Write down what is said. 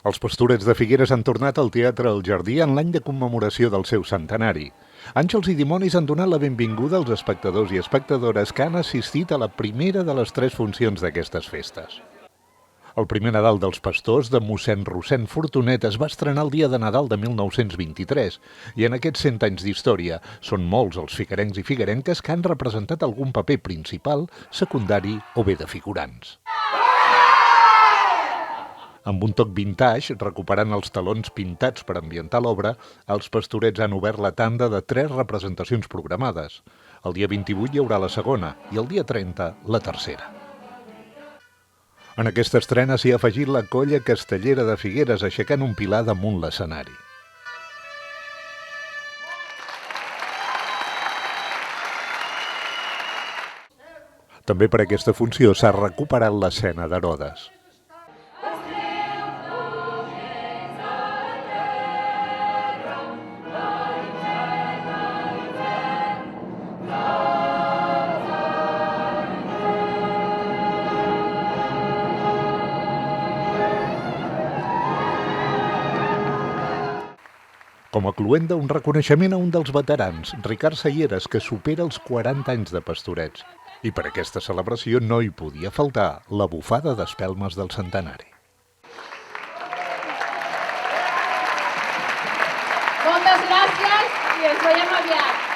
Els Pastorets de Figueres han tornat al Teatre El Jardí en l'any de commemoració del seu centenari. Àngels i dimonis han donat la benvinguda als espectadors i espectadores que han assistit a la primera de les 3 funcions d'aquestes festes. El primer Nadal dels Pastors, de mossèn Rossend Fortunet, es va estrenar el dia de Nadal de 1923 i en aquests 100 anys d'història són molts els figuerencs i figuerenques que han representat algun paper principal, secundari o bé de figurants. Amb un toc vintage, recuperant els talons pintats per ambientar l'obra, els Pastorets han obert la tanda de 3 representacions programades. El dia 28 hi haurà la segona i el dia 30 la tercera. En aquesta estrena s'hi ha afegit la Colla Castellera de Figueres aixecant un pilar damunt l'escenari. També per aquesta funció s'ha recuperat l'escena d'Herodes. Com a cluenda, un reconeixement a un dels veterans, Ricard Salleres, que supera els 40 anys de Pastorets. I per aquesta celebració no hi podia faltar la bufada d'espelmes del centenari. Moltes gràcies i ens veiem aviat.